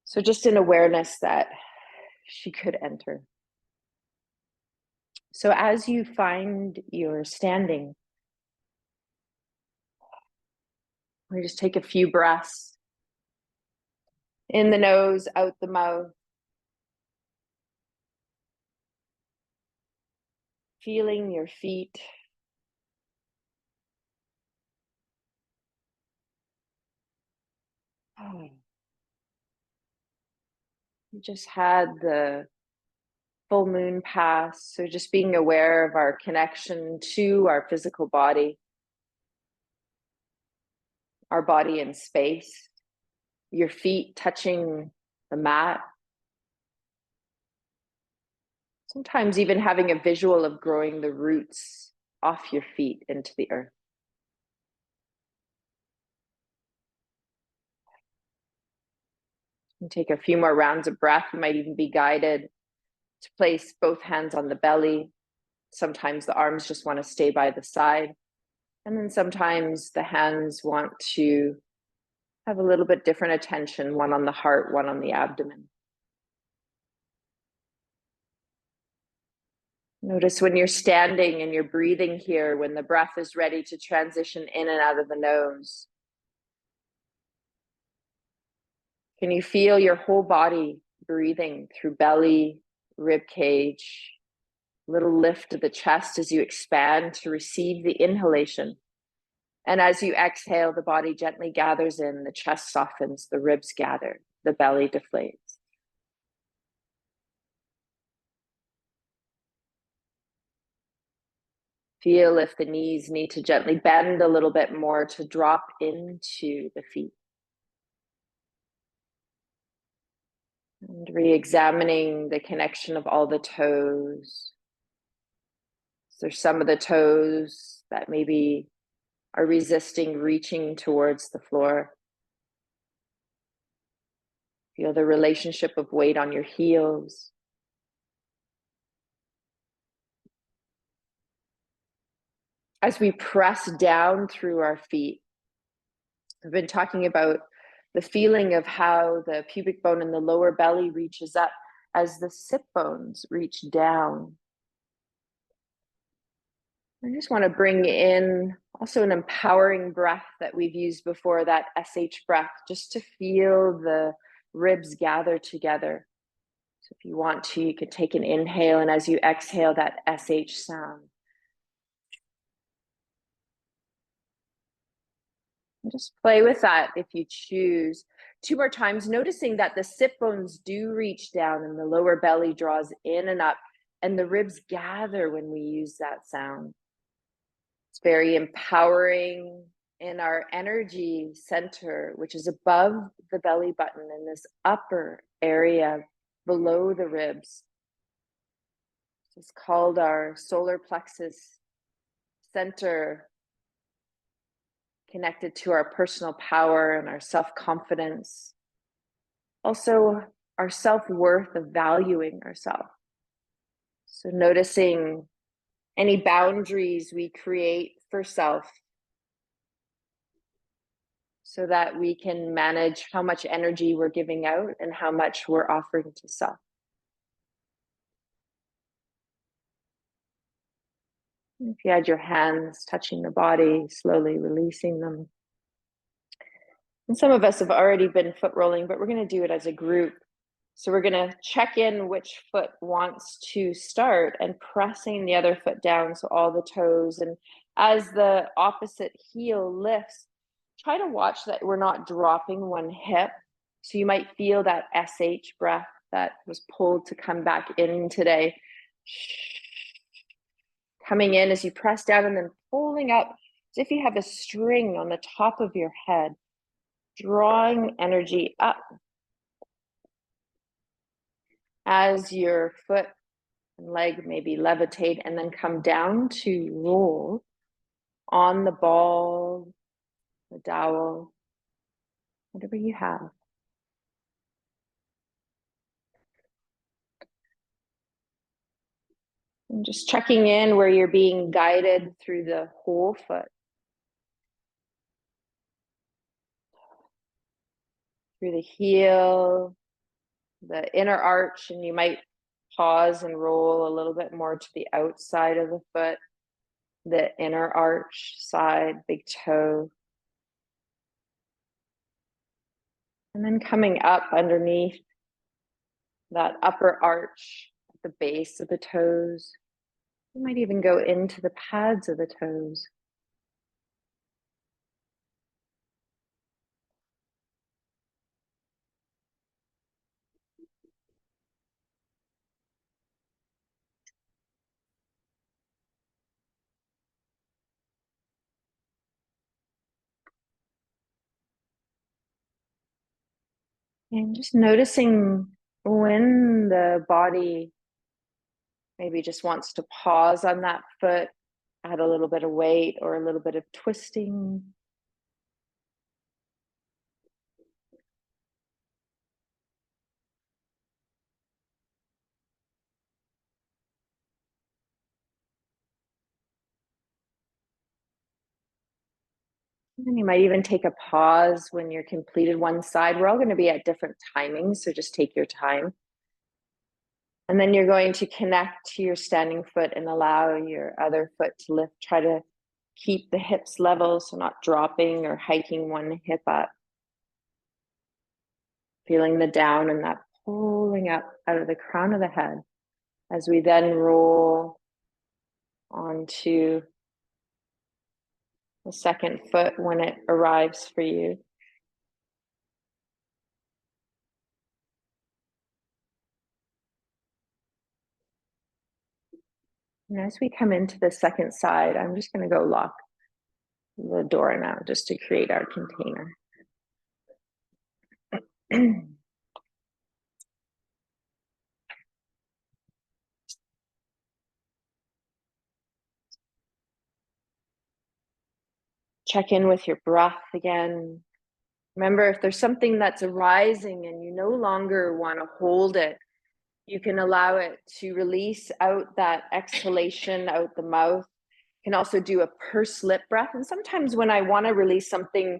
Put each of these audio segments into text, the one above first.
So just an awareness that she could enter. So as you find your standing, we just take a few breaths in the nose, out the mouth, feeling your feet. We just had the full moon pass, so just being aware of our connection to our physical body, our body in space, your feet touching the mat. Sometimes even having a visual of growing the roots off your feet into the earth. And take a few more rounds of breath. You might even be guided to place both hands on the belly. Sometimes the arms just want to stay by the side. And then sometimes the hands want to have a little bit different attention, one on the heart, one on the abdomen. Notice when you're standing and you're breathing here, when the breath is ready to transition in and out of the nose. Can you feel your whole body breathing through belly, rib cage, little lift of the chest as you expand to receive the inhalation. And as you exhale, the body gently gathers in, the chest softens, the ribs gather, the belly deflates. Feel if the knees need to gently bend a little bit more to drop into the feet. And re-examining the connection of all the toes. So there's some of the toes that maybe are resisting reaching towards the floor. Feel the relationship of weight on your heels. As we press down through our feet, I've been talking about the feeling of how the pubic bone in the lower belly reaches up as the sit bones reach down. I just want to bring in also an empowering breath that we've used before, that SH breath, just to feel the ribs gather together. So if you want to, you could take an inhale, and as you exhale, that SH sound. And just play with that if you choose. 2 more times, noticing that the sit bones do reach down and the lower belly draws in and up, and the ribs gather when we use that sound. It's very empowering in our energy center, which is above the belly button in this upper area below the ribs. It's called our solar plexus center, connected to our personal power and our self-confidence. Also, our self-worth of valuing ourselves. So noticing any boundaries we create for self so that we can manage how much energy we're giving out and how much we're offering to self. If you had your hands touching the body, slowly releasing them. And some of us have already been foot rolling, but we're going to do it as a group. So we're going to check in which foot wants to start and pressing the other foot down, so all the toes. And as the opposite heel lifts, try to watch that we're not dropping one hip. So you might feel that SH breath that was pulled to come back in today. Coming in as you press down and then pulling up as if you have a string on the top of your head, drawing energy up. As your foot and leg maybe levitate and then come down to roll on the ball, the dowel, whatever you have. And just checking in where you're being guided through the whole foot. Through the heel, the inner arch, and you might pause and roll a little bit more to the outside of the foot, the inner arch side, big toe. And then coming up underneath that upper arch at the base of the toes. You might even go into the pads of the toes. And just noticing when the body maybe just wants to pause on that foot, add a little bit of weight or a little bit of twisting. And you might even take a pause when you're completed one side. We're all going to be at different timings, so just take your time. And then you're going to connect to your standing foot and allow your other foot to lift. Try to keep the hips level, so not dropping or hiking one hip up. Feeling the down and that pulling up out of the crown of the head as we then roll onto the second foot when it arrives for you. And as we come into the second side, I'm just going to go lock the door now just to create our container. Check in with your breath again. Remember, if there's something that's arising and you no longer want to hold it, you can allow it to release out that exhalation out the mouth. You can also do a pursed lip breath. And sometimes when I want to release something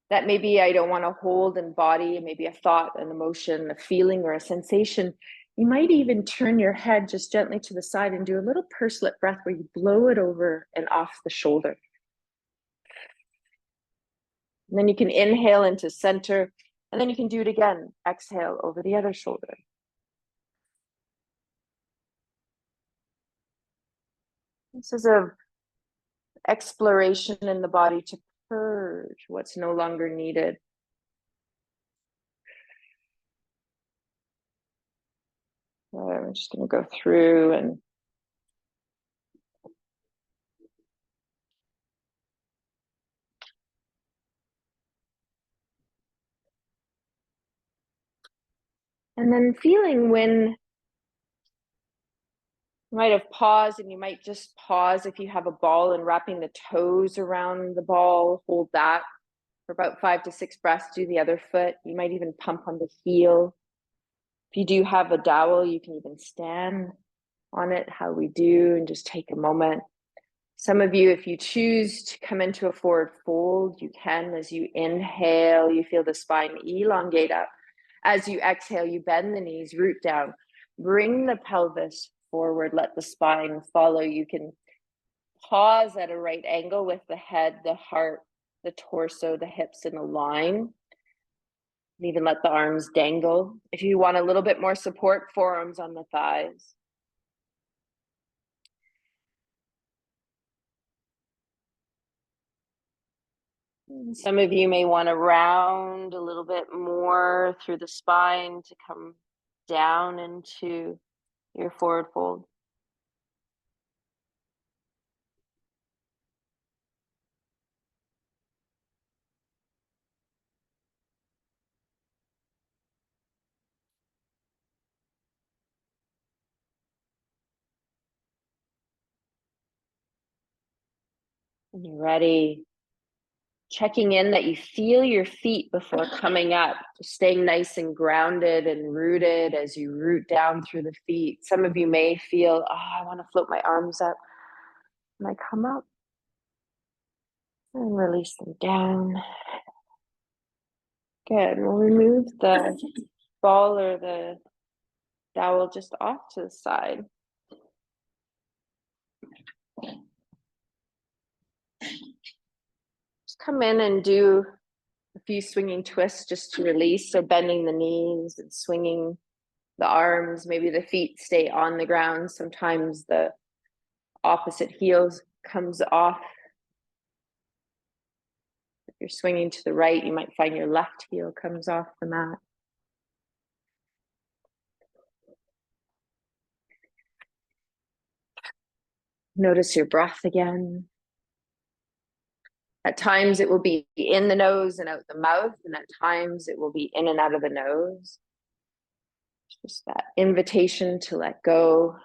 that maybe I don't want to hold in body, maybe a thought, an emotion, a feeling, or a sensation, you might even turn your head just gently to the side and do a little pursed lip breath where you blow it over and off the shoulder. And then you can inhale into center, and then you can do it again. Exhale over the other shoulder. This is a exploration in the body to purge what's no longer needed. I'm just going to go through and then feeling when you might have paused, and you might just pause if you have a ball and wrapping the toes around the ball, hold that for about 5 to 6 breaths, do the other foot. You might even pump on the heel. If you do have a dowel, you can even stand on it, how we do, and just take a moment. Some of you, if you choose to come into a forward fold, you can. As you inhale, you feel the spine elongate up. As you exhale, you bend the knees, root down, bring the pelvis forward, let the spine follow. You can pause at a right angle with the head, the heart, the torso, the hips in a line. And even let the arms dangle. If you want a little bit more support, forearms on the thighs. Some of you may want to round a little bit more through the spine to come down into your forward fold. When you're ready, checking in that you feel your feet before coming up, just staying nice and grounded and rooted as you root down through the feet. Some of you may feel, oh, I want to float my arms up. And I come up and release them down. Good. We'll remove the ball or the dowel just off to the side. Just come in and do a few swinging twists just to release. So bending the knees and swinging the arms, maybe the feet stay on the ground. Sometimes the opposite heels comes off. If you're swinging to the right, you might find your left heel comes off the mat. Notice your breath again. At times it will be in the nose and out the mouth, and at times it will be in and out of the nose. Just that invitation to let go.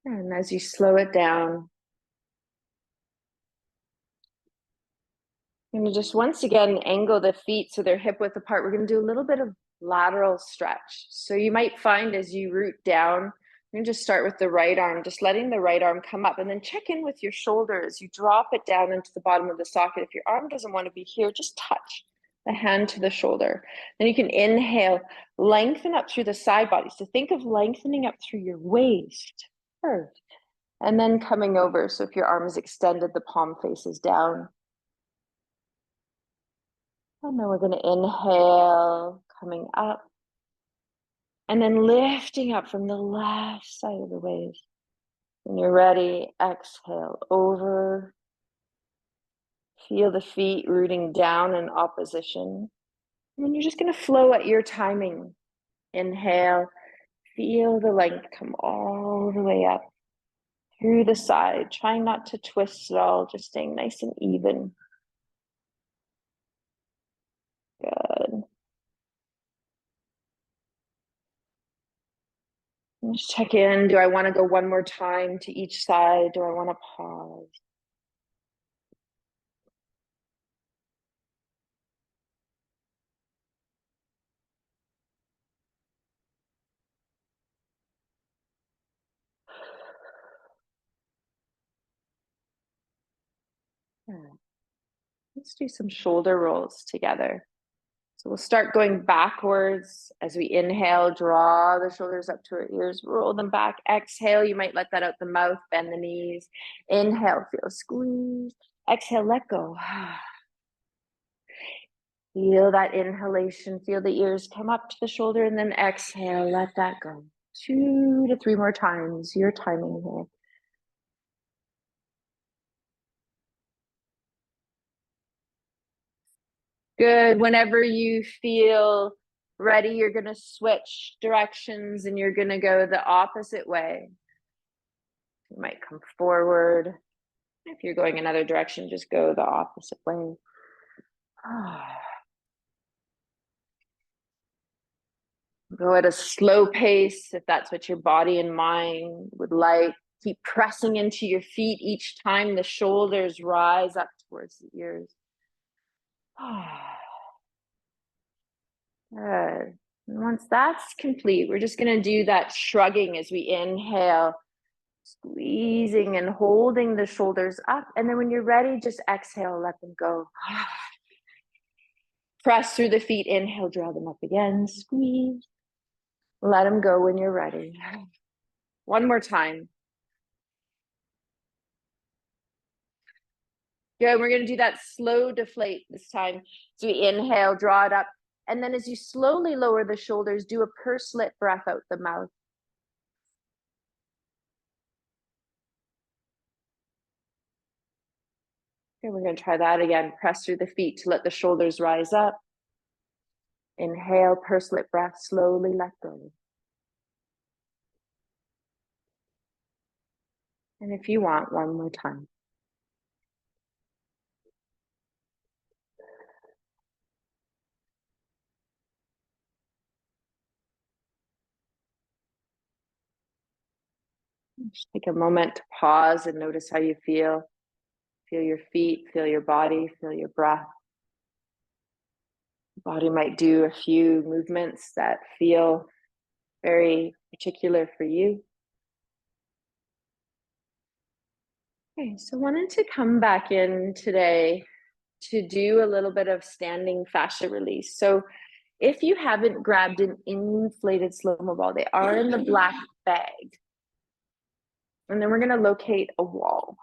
And as you slow it down, I'm going to just once again angle the feet so they're hip width apart. We're going to do a little bit of lateral stretch. So you might find as you root down, you can just start with the right arm, just letting the right arm come up, and then check in with your shoulders. You drop it down into the bottom of the socket. If your arm doesn't want to be here, just touch the hand to the shoulder. Then you can inhale, lengthen up through the side body. So think of lengthening up through your waist first, and then coming over. So if your arm is extended, the palm faces down. And then we're going to inhale, coming up, and then lifting up from the left side of the waist. When you're ready, exhale over. Feel the feet rooting down in opposition. And then you're just going to flow at your timing. Inhale, feel the length come all the way up through the side. Trying not to twist at all, just staying nice and even. Good. Just check in. Do I want to go one more time to each side? Do I want to pause? Let's do some shoulder rolls together. So we'll start going backwards as we inhale, draw the shoulders up to our ears, roll them back. Exhale, you might let that out the mouth, bend the knees. Inhale, feel a squeeze. Exhale, let go. Feel that inhalation, feel the ears come up to the shoulder, and then exhale, let that go. 2 to 3 more times, your timing here. Good. Whenever you feel ready, you're going to switch directions and you're going to go the opposite way. You might come forward. If you're going another direction, just go the opposite way. Go at a slow pace if that's what your body and mind would like. Keep pressing into your feet each time the shoulders rise up towards the ears. Good. And once that's complete, we're just going to do that shrugging as we inhale, squeezing and holding the shoulders up. And then when you're ready, just exhale, let them go. Press through the feet, inhale, draw them up again, squeeze. Let them go when you're ready. One more time. Good. We're going to do that slow deflate this time. So we inhale, draw it up. And then as you slowly lower the shoulders, do a pursed-lip breath out the mouth. Okay, we're going to try that again. Press through the feet to let the shoulders rise up. Inhale, pursed-lip breath, slowly let go. And if you want, one more time. Just take a moment to pause and notice how you feel. Feel your feet, feel your body, feel your breath. The body might do a few movements that feel very particular for you. Okay, so wanted to come back in today to do a little bit of standing fascia release. So if you haven't grabbed an inflated slow-mo ball, they are in the black bag. And then we're going to locate a wall.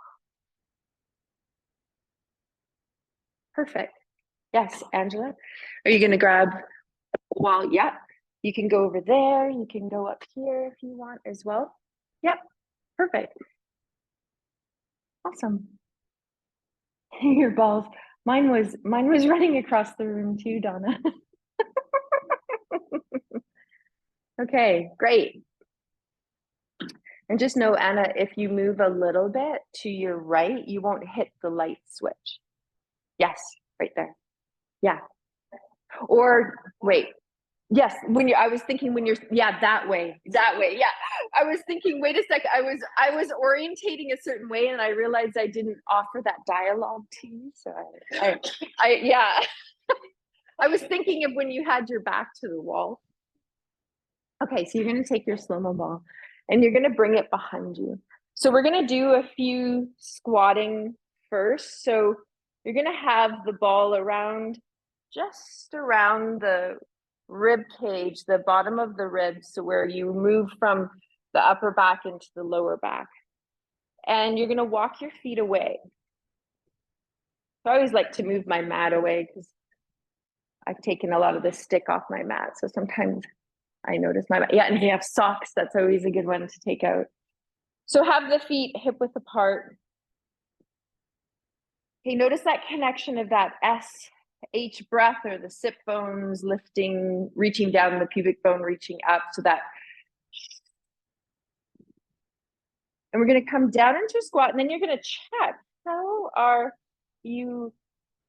Perfect. Yes, Angela. Are you going to grab a wall? Yeah. You can go over there. You can go up here if you want as well. Yep. Perfect. Awesome. Your balls. Mine was running across the room too, Donna. Okay, great. And just know, Anna, if you move a little bit to your right, you won't hit the light switch. Yes, right there. Yeah. Or wait. Yes, I was thinking when you're, yeah, that way. Yeah. I was thinking, wait a sec. I was orientating a certain way and I realized I didn't offer that dialogue to you. So yeah. I was thinking of when you had your back to the wall. Okay, so you're going to take your slow-mo ball and you're going to bring it behind you. So we're going to do a few squatting first. So you're going to have the ball around, just around the rib cage, the bottom of the ribs, so where you move from the upper back into the lower back. And you're going to walk your feet away. So I always like to move my mat away because I've taken a lot of the stick off my mat. So sometimes I notice yeah, and if you have socks, that's always a good one to take out. So have the feet hip width apart. Okay, notice that connection of that SH breath, or the sit bones lifting, reaching down, the pubic bone reaching up, so that. And we're going to come down into a squat, and then you're going to check, how are you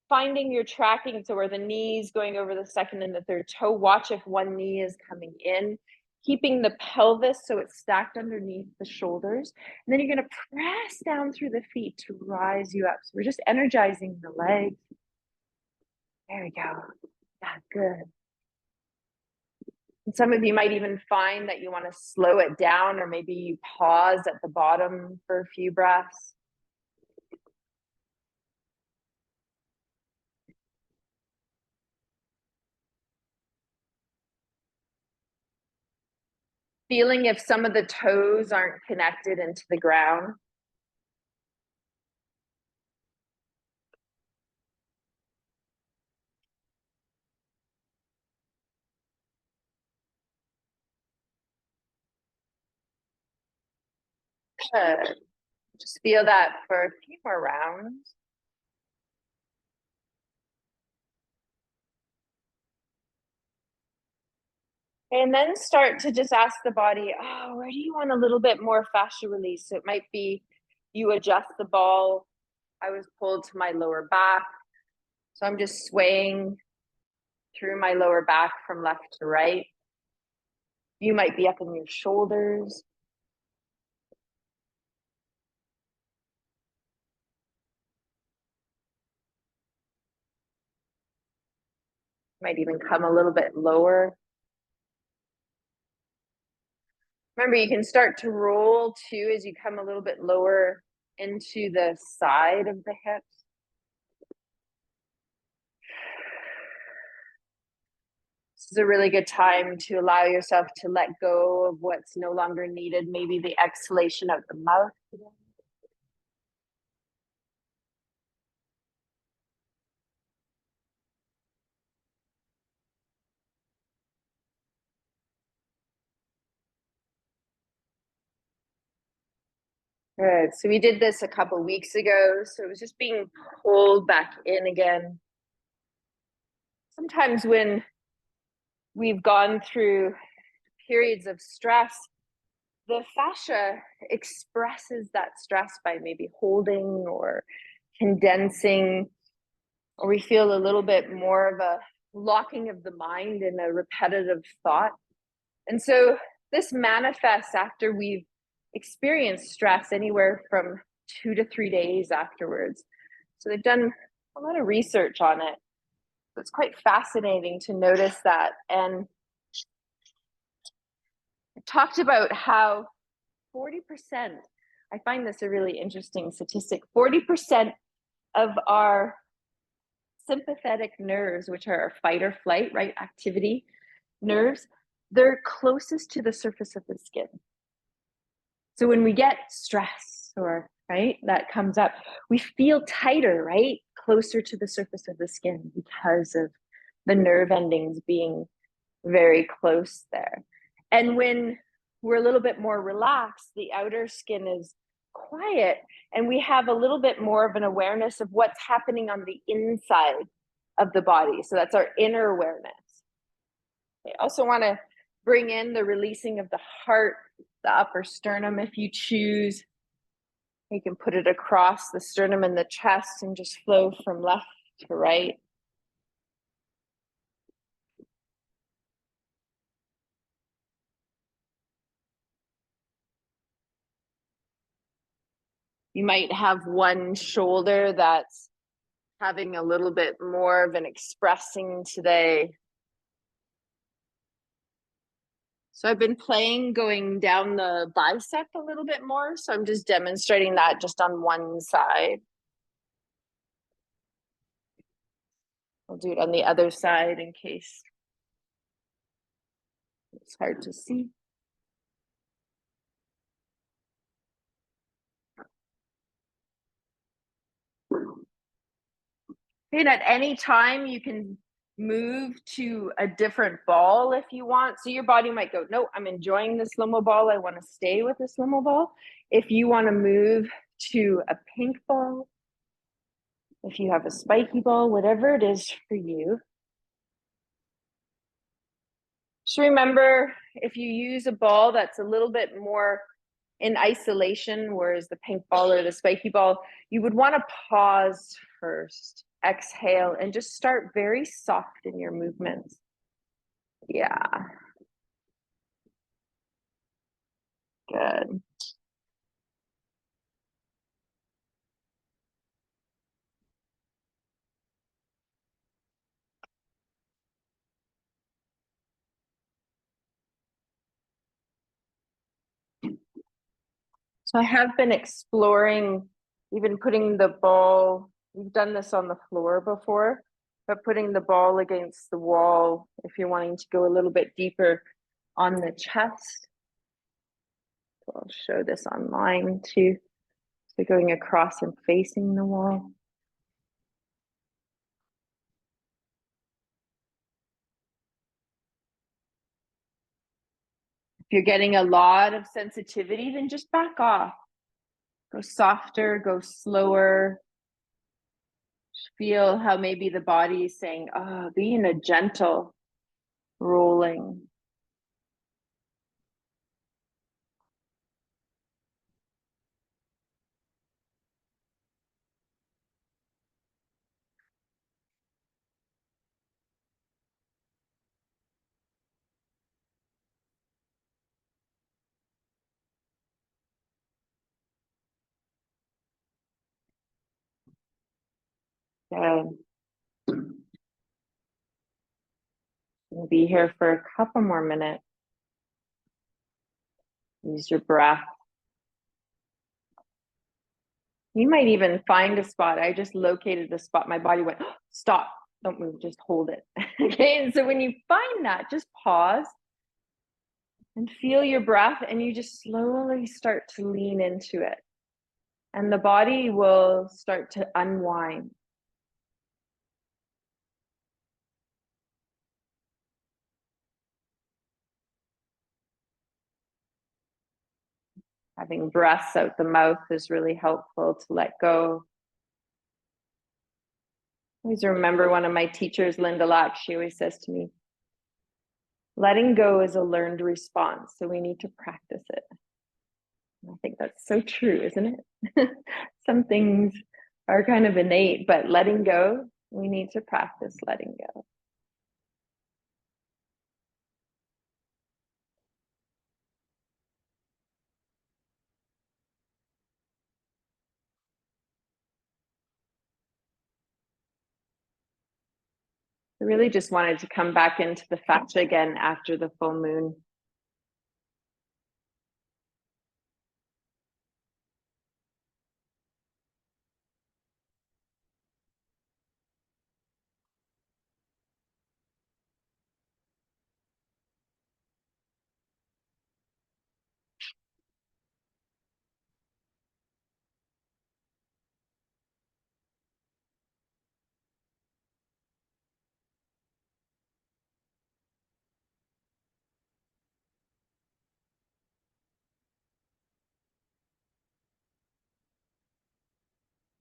finding your tracking? So where the knees going over the second and the third toe, watch if one knee is coming in, keeping the pelvis so it's stacked underneath the shoulders. And then you're going to press down through the feet to rise you up. So we're just energizing the legs. There we go. Yeah, good. And some of you might even find that you want to slow it down, or maybe you pause at the bottom for a few breaths. Feeling if some of the toes aren't connected into the ground. Good. Just feel that for a few more rounds. And then start to just ask the body, oh, where do you want a little bit more fascia release? So it might be you adjust the ball. I was pulled to my lower back. So I'm just swaying through my lower back from left to right. You might be up in your shoulders. Might even come a little bit lower. Remember, you can start to roll too as you come a little bit lower into the side of the hips. This is a really good time to allow yourself to let go of what's no longer needed. Maybe the exhalation out the mouth. Good. So we did this a couple weeks ago. So it was just being pulled back in again. Sometimes when we've gone through periods of stress, the fascia expresses that stress by maybe holding or condensing, or we feel a little bit more of a locking of the mind in a repetitive thought. And so this manifests after we've experienced stress anywhere from 2 to 3 days afterwards. So they've done a lot of research on it. So it's quite fascinating to notice that. And I talked about how 40%, I find this a really interesting statistic, 40% of our sympathetic nerves, which are our fight or flight, right? Activity nerves, they're closest to the surface of the skin. So when we get stress or, right, that comes up, we feel tighter, right? Closer to the surface of the skin because of the nerve endings being very close there. And when we're a little bit more relaxed, the outer skin is quiet and we have a little bit more of an awareness of what's happening on the inside of the body. So that's our inner awareness. I also want to bring in the releasing of the heart, the upper sternum if you choose. You can put it across the sternum and the chest and just flow from left to right. You might have one shoulder that's having a little bit more of an expressing today. So I've been playing going down the bicep a little bit more. So I'm just demonstrating that just on one side. I'll do it on the other side in case it's hard to see. And at any time you can move to a different ball if you want. So your body might go, no, I'm enjoying this limo ball. I want to stay with this limo ball. If you want to move to a pink ball, if you have a spiky ball, whatever it is for you. Just remember, if you use a ball that's a little bit more in isolation, whereas the pink ball or the spiky ball, you would want to pause first, exhale, and just start very soft in your movements. Yeah. Good. So I have been exploring even putting the ball, we've done this on the floor before, but putting the ball against the wall if you're wanting to go a little bit deeper on the chest. So I'll show this online too. So going across and facing the wall. If you're getting a lot of sensitivity, then just back off. Go softer, go slower. Feel how maybe the body is saying, oh, be in a gentle rolling. Good. We'll be here for a couple more minutes. Use your breath. You might even find a spot. I just located the spot. My body went, oh, stop, don't move, just hold it. Okay, and so when you find that, just pause and feel your breath, and you just slowly start to lean into it. And the body will start to unwind. Having breaths out the mouth is really helpful to let go. I always remember one of my teachers, Linda Lack, she always says to me, letting go is a learned response, so we need to practice it. And I think that's so true, isn't it? Some things are kind of innate, but letting go, we need to practice letting go. I really just wanted to come back into the fascia again after the full moon.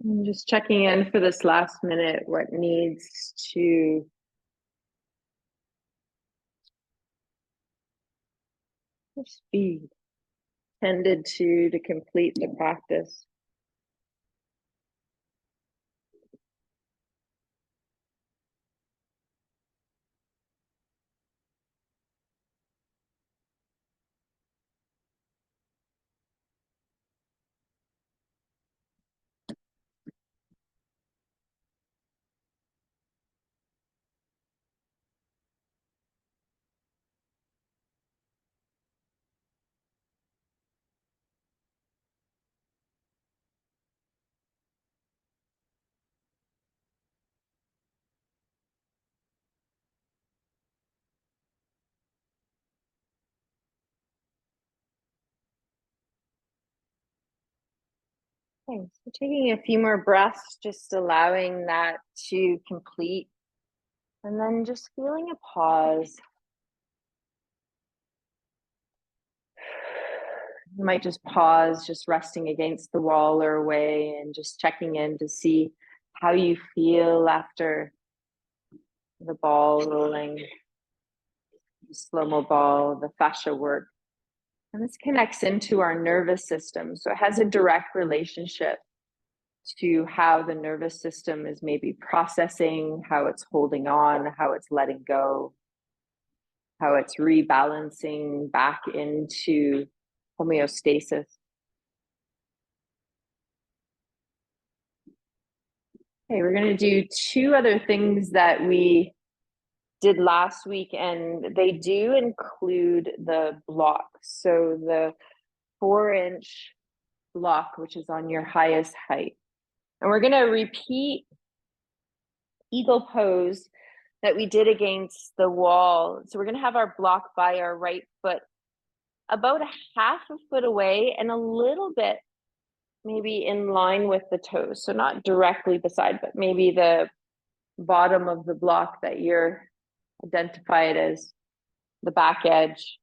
I'm just checking in for this last minute, what needs to just be tended to complete the practice. Okay, so taking a few more breaths, just allowing that to complete, and then just feeling a pause. You might just pause, just resting against the wall or away, and just checking in to see how you feel after the ball rolling, the slow-mo ball, the fascia work. And this connects into our nervous system. So it has a direct relationship to how the nervous system is maybe processing, how it's holding on, how it's letting go, how it's rebalancing back into homeostasis. Okay, we're going to do two other things that we did last week, and they do include the block. So the 4-inch block, which is on your highest height. And we're going to repeat eagle pose that we did against the wall. So we're going to have our block by our right foot about a half a foot away and a little bit maybe in line with the toes. So not directly beside, but maybe the bottom of the block that you're identified as the back edge,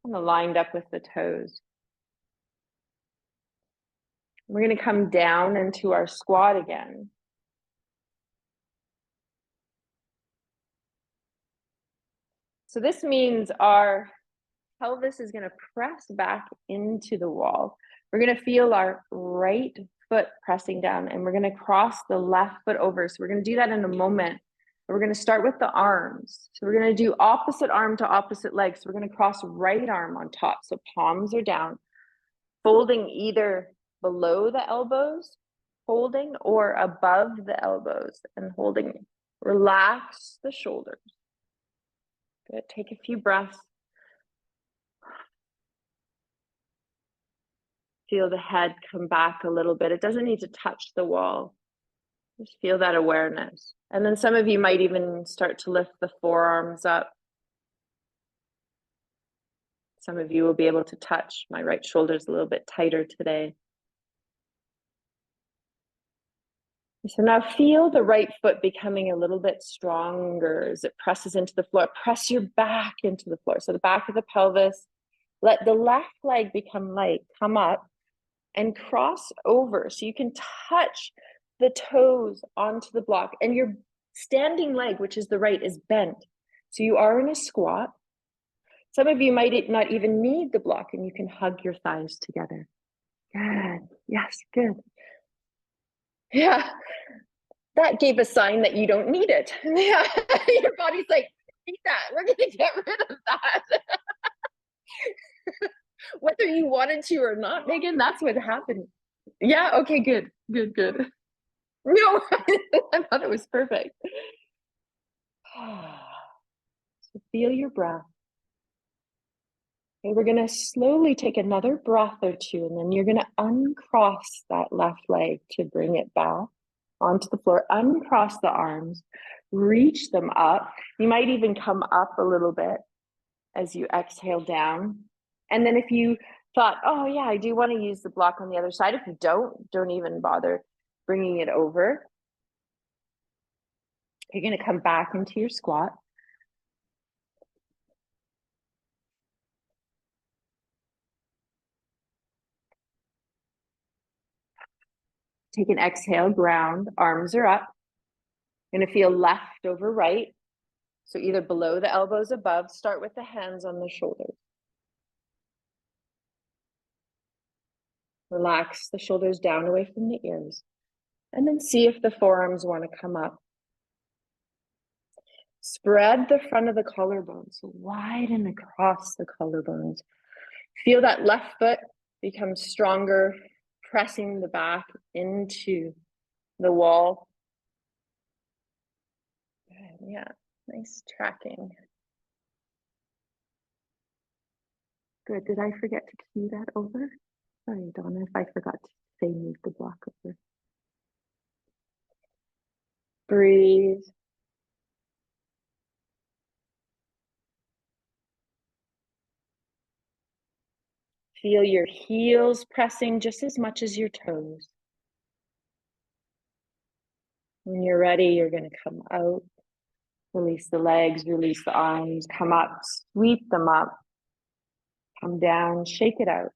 kind of lined up with the toes. We're going to come down into our squat again. So this means our pelvis is going to press back into the wall. We're going to feel our right foot pressing down, and we're going to cross the left foot over. So we're going to do that in a moment. We're going to start with the arms. So we're going to do opposite arm to opposite leg. So we're going to cross right arm on top. So palms are down, folding either below the elbows, holding, or above the elbows and holding. Relax the shoulders. Good. Take a few breaths. Feel the head come back a little bit. It doesn't need to touch the wall. Just feel that awareness. And then some of you might even start to lift the forearms up. Some of you will be able to touch. My right shoulder is a little bit tighter today. So now feel the right foot becoming a little bit stronger as it presses into the floor. Press your back into the floor. So the back of the pelvis. Let the left leg become light. Come up and cross over. So you can touch the toes onto the block. And your standing leg, which is the right, is bent. So you are in a squat. Some of you might not even need the block, and you can hug your thighs together. Good. Yes, good. Yeah. That gave a sign that you don't need it. Yeah. Your body's like, need that. We're going to get rid of that. Whether you wanted to or not, Megan, that's what happened. Yeah. Okay, good. Good, good. No, I thought it was perfect. So feel your breath. Okay, we're going to slowly take another breath or two, and then you're going to uncross that left leg to bring it back onto the floor. Uncross the arms, reach them up. You might even come up a little bit as you exhale down. And then if you thought, oh yeah, I do want to use the block on the other side. If you don't even bother bringing it over. You're going to come back into your squat. Take an exhale, ground, arms are up. You're gonna feel left over right. So either below the elbows, above, start with the hands on the shoulders. Relax the shoulders down away from the ears. And then see if the forearms want to come up. Spread the front of the collarbones, widen across the collarbones. Feel that left foot become stronger, pressing the back into the wall. Good, yeah, nice tracking. Good, did I forget to cue that over? Sorry, Donna, if I forgot to say move the block over. Breathe. Feel your heels pressing just as much as your toes. When you're ready, you're going to come out, release the legs, release the arms, come up, sweep them up, come down, shake it out.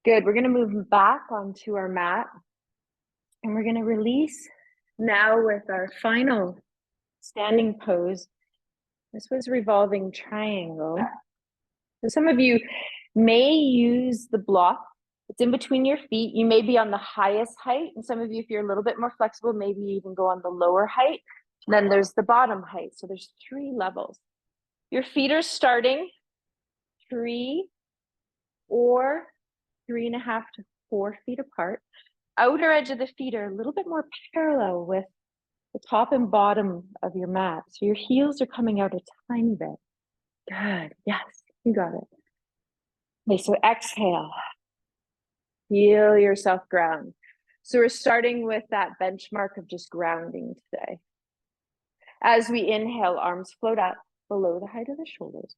Good, we're going to move back onto our mat and we're going to release now with our final standing pose. This was revolving triangle. So some of you may use the block. It's in between your feet. You may be on the highest height. And some of you, if you're a little bit more flexible, maybe even go on the lower height. Then there's the bottom height. So there's 3 levels. Your feet are starting 3 or 3.5 to 4 feet apart. Outer edge of the feet are a little bit more parallel with the top and bottom of your mat. So your heels are coming out a tiny bit. Good. Yes, you got it. Okay, so exhale. Feel yourself ground. So we're starting with that benchmark of just grounding today. As we inhale, arms float up below the height of the shoulders.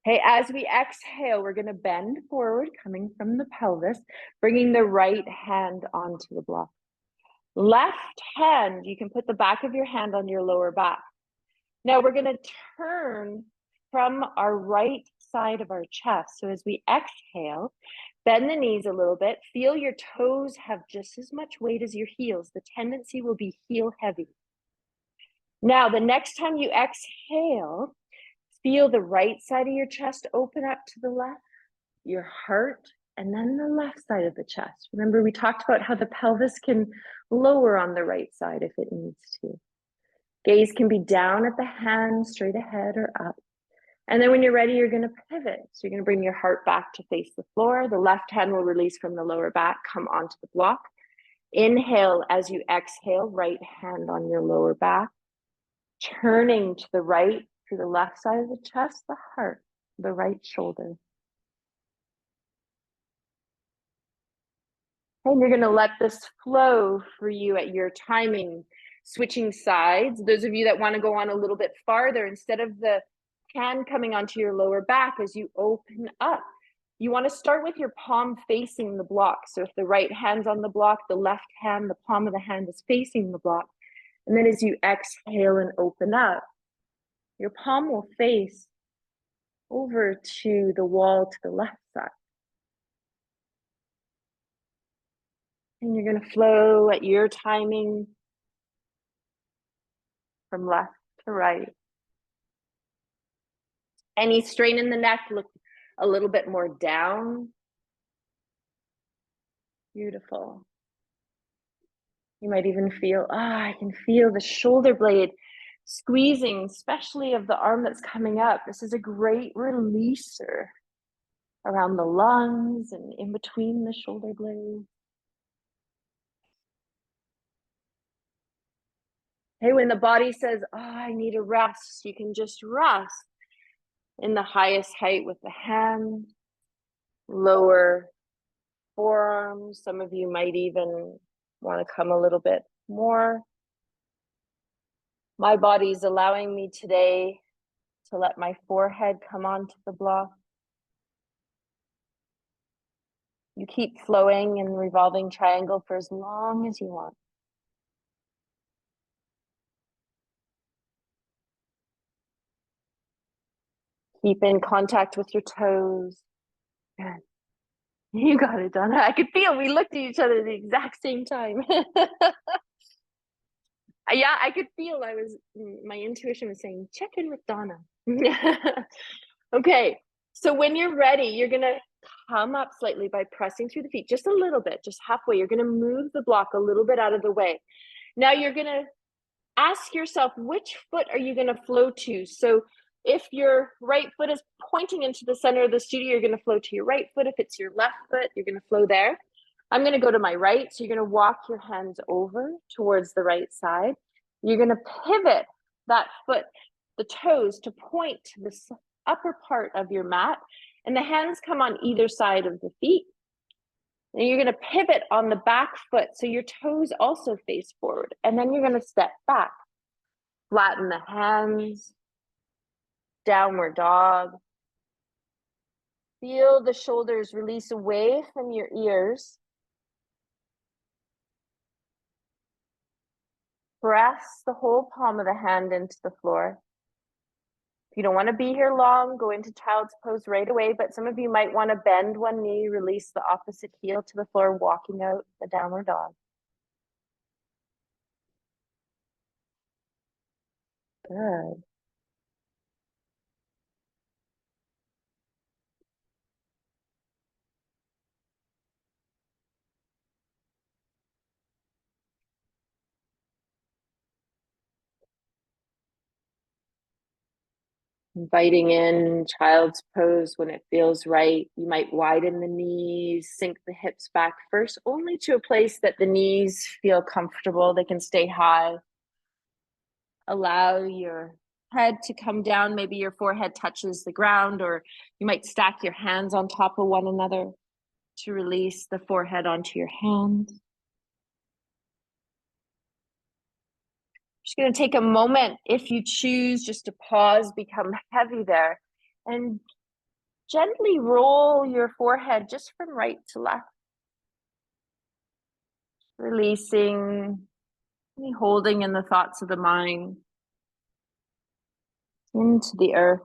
Okay, as we exhale, we're going to bend forward, coming from the pelvis, bringing the right hand onto the block. Left hand, you can put the back of your hand on your lower back. Now we're going to turn from our right side of our chest. So as we exhale, bend the knees a little bit. Feel your toes have just as much weight as your heels. The tendency will be heel heavy. Now, the next time you exhale, feel the right side of your chest open up to the left, your heart, and then the left side of the chest. Remember, we talked about how the pelvis can lower on the right side if it needs to. Gaze can be down at the hand, straight ahead or up. And then when you're ready, you're going to pivot. So you're going to bring your heart back to face the floor. The left hand will release from the lower back, come onto the block. Inhale as you exhale, right hand on your lower back. Turning to the right, to the left side of the chest, the heart, the right shoulder. And you're going to let this flow for you at your timing, switching sides. Those of you that want to go on a little bit farther, instead of the hand coming onto your lower back as you open up, you want to start with your palm facing the block. So if the right hand's on the block, the left hand, the palm of the hand is facing the block. And then as you exhale and open up, your palm will face over to the wall to the left side. And you're going to flow at your timing from left to right. Any strain in the neck, look a little bit more down. Beautiful. You might even feel, I can feel the shoulder blade squeezing, especially of the arm that's coming up. This is a great releaser around the lungs and in between the shoulder blades. Hey, when the body says, I need a rest, you can just rest in the highest height with the hand, lower forearms. Some of you might even want to come a little bit more. My body's allowing me today to let my forehead come onto the block. You keep flowing in revolving triangle for as long as you want. Keep in contact with your toes. Good. You got it, Donna. I could feel we looked at each other at the exact same time. Yeah, I could feel my intuition was saying, check in with Donna. Okay, so when you're ready, you're gonna come up slightly by pressing through the feet, just a little bit, just halfway. You're gonna move the block a little bit out of the way. Now you're gonna ask yourself, which foot are you gonna flow to? So if your right foot is pointing into the center of the studio, you're gonna flow to your right foot. If it's your left foot, you're gonna flow there. I'm gonna go to my right, so you're gonna walk your hands over towards the right side. You're gonna pivot that foot, the toes, to point to the upper part of your mat, and the hands come on either side of the feet. And you're going to pivot on the back foot, so your toes also face forward. And then you're going to step back, flatten the hands, downward dog. Feel the shoulders release away from your ears. Press the whole palm of the hand into the floor. If you don't want to be here long, go into child's pose right away, but some of you might want to bend one knee, release the opposite heel to the floor, walking out the downward dog. Good. Inviting in child's pose when it feels right. You might widen the knees, sink the hips back first, only to a place that the knees feel comfortable. They can stay high. Allow your head to come down. Maybe your forehead touches the ground, or you might stack your hands on top of one another to release the forehead onto your hands. Just going to take a moment, if you choose, just to pause, become heavy there, and gently roll your forehead just from right to left. Releasing any holding in the thoughts of the mind into the earth.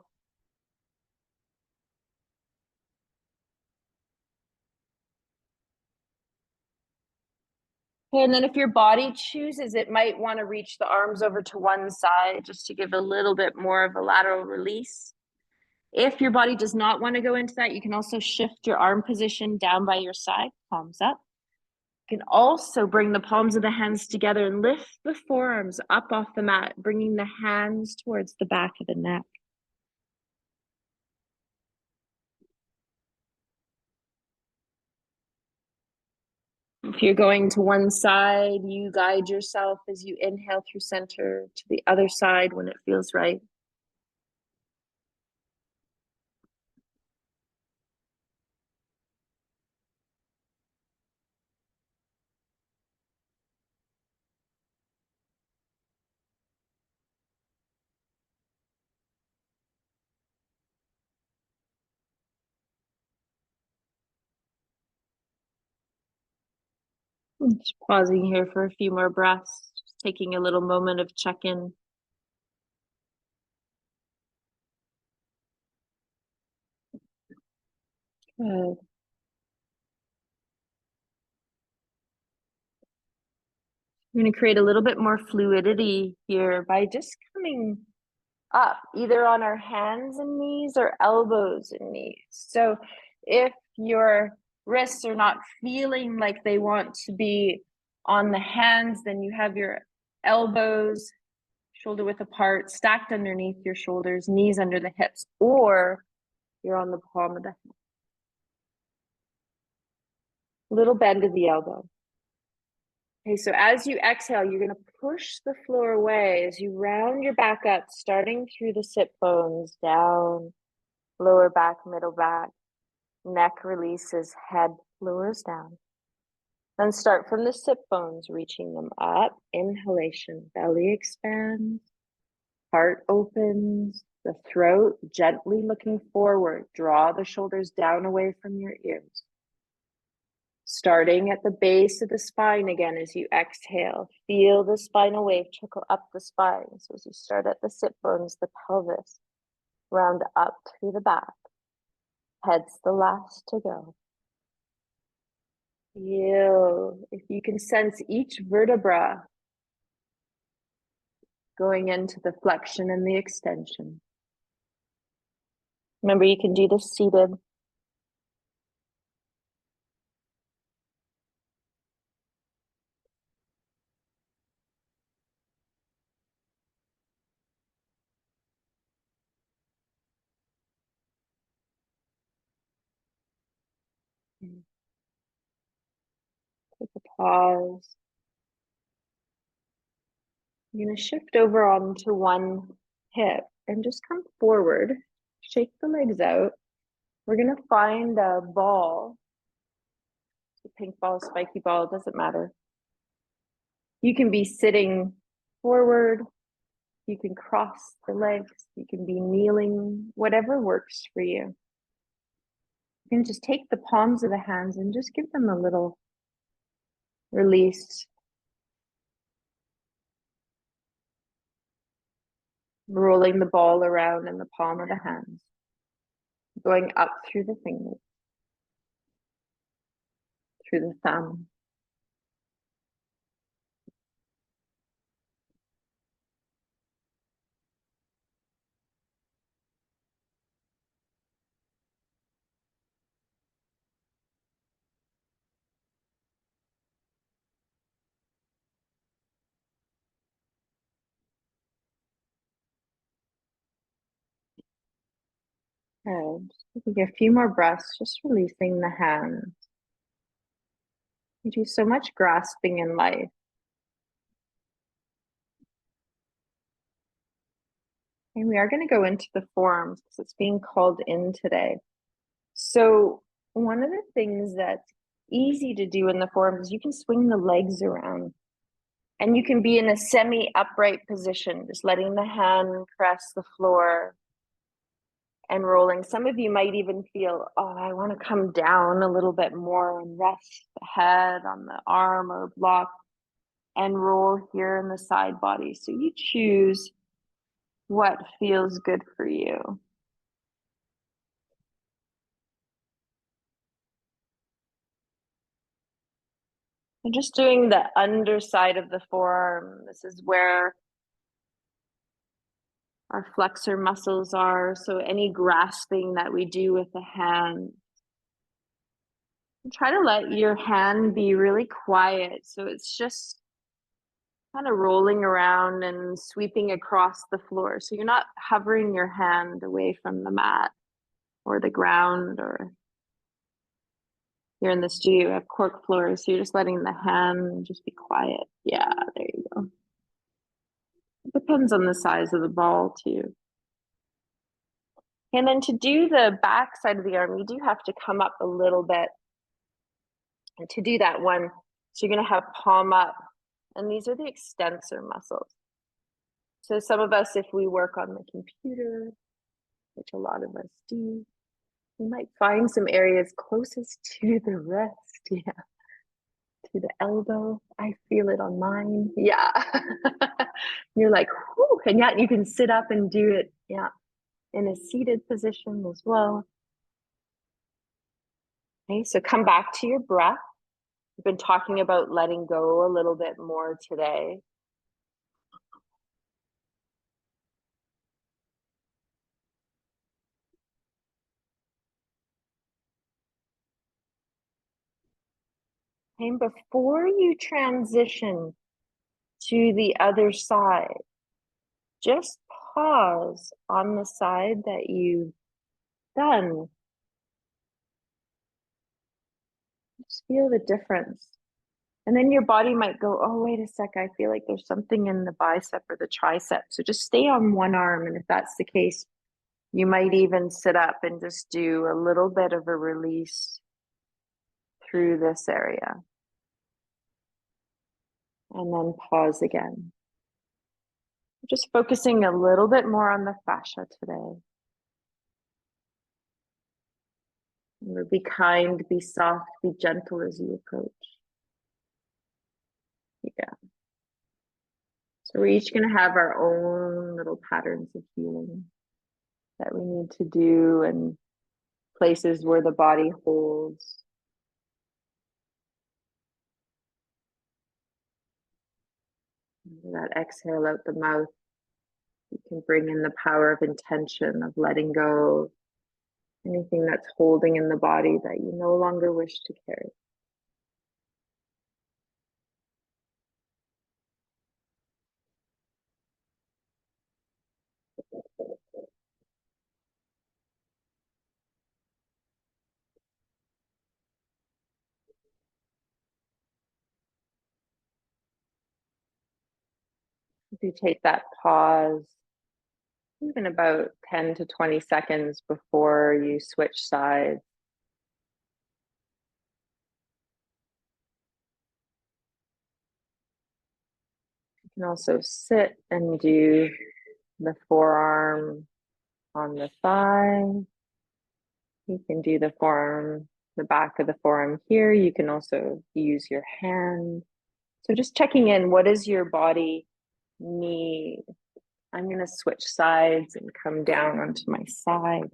Okay, and then if your body chooses, it might want to reach the arms over to one side just to give a little bit more of a lateral release. If your body does not want to go into that, you can also shift your arm position down by your side, palms up. You can also bring the palms of the hands together and lift the forearms up off the mat, bringing the hands towards the back of the neck. If you're going to one side, you guide yourself as you inhale through center to the other side when it feels right. Just pausing here for a few more breaths, just taking a little moment of check-in. Good. I'm going to create a little bit more fluidity here by just coming up, either on our hands and knees or elbows and knees. So if your wrists are not feeling like they want to be on the hands, then you have your elbows shoulder width apart, stacked underneath your shoulders, knees under the hips, or you're on the palm of the hand. Little bend of the elbow. Okay, so as you exhale, you're going to push the floor away as you round your back up, starting through the sit bones, down, lower back, middle back, neck releases, head lowers down. Then start from the sit bones, reaching them up, inhalation, belly expands, heart opens, the throat gently looking forward, draw the shoulders down away from your ears. Starting at the base of the spine again as you exhale, feel the spinal wave trickle up the spine. So as you start at the sit bones, the pelvis, round up through the back. Head's the last to go. Feel if you can sense each vertebra going into the flexion and the extension. Remember, you can do this seated. Take a pause. You're going to shift over onto one hip and just come forward. Shake the legs out. We're going to find a ball, a pink ball, spiky ball, it doesn't matter. You can be sitting forward. You can cross the legs. You can be kneeling, whatever works for you. You can just take the palms of the hands and just give them a little release. Rolling the ball around in the palm of the hands. Going up through the fingers. Through the thumb. Good. Taking a few more breaths, just releasing the hands. We do so much grasping in life. And we are going to go into the forearms because it's being called in today. So one of the things that's easy to do in the forearms is you can swing the legs around. And you can be in a semi-upright position, just letting the hand press the floor and rolling. Some of you might even feel, oh, I want to come down a little bit more and rest the head on the arm or block and roll here in the side body. So you choose what feels good for you. And just doing the underside of the forearm. This is where our flexor muscles are. So any grasping that we do with the hand, try to let your hand be really quiet. So it's just kind of rolling around and sweeping across the floor. So you're not hovering your hand away from the mat or the ground, or you're in the studio, you have cork floors. So you're just letting the hand just be quiet. Yeah, there you go. It depends on the size of the ball too. And then to do the back side of the arm, you do have to come up a little bit. And to do that one, so you're going to have palm up. And these are the extensor muscles. So some of us, if we work on the computer, which a lot of us do, we might find some areas closest to the wrist. Yeah. To the elbow. I feel it on mine. Yeah. You're like, whoo, and yet you can sit up and do it. Yeah. In a seated position as well. Okay, so come back to your breath. We've been talking about letting go a little bit more today. And before you transition to the other side, just pause on the side that you've done. Just feel the difference. And then your body might go, oh, wait a sec, I feel like there's something in the bicep or the tricep. So just stay on one arm. And if that's the case, you might even sit up and just do a little bit of a release through this area. And then pause again. Just focusing a little bit more on the fascia today. Remember, be kind, be soft, be gentle as you approach. Yeah. So we're each going to have our own little patterns of healing that we need to do, and places where the body holds. that exhale out the mouth, you can bring in the power of intention, of letting go anything that's holding in the body that you no longer wish to carry. If you take that pause, even about 10 to 20 seconds before you switch sides, you can also sit and do the forearm on the thigh. You can do the forearm, the back of the forearm here. You can also use your hand. So just checking in, what does your body need? I'm going to switch sides and come down onto my side.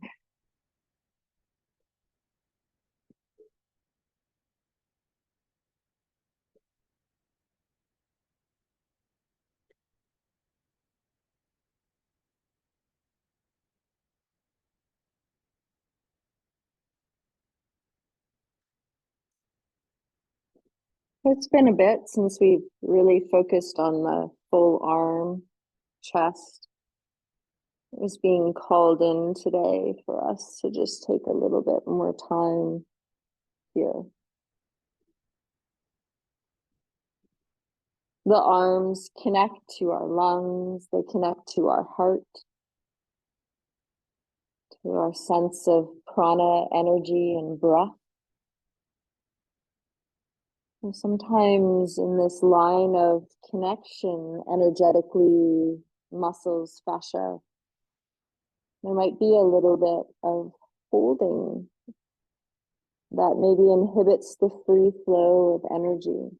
It's been a bit since we've really focused on the full arm, chest. It was being called in today for us to just take a little bit more time here. The arms connect to our lungs, they connect to our heart, to our sense of prana, energy, and breath. And sometimes in this line of connection, energetically, muscles, fascia, there might be a little bit of holding that maybe inhibits the free flow of energy.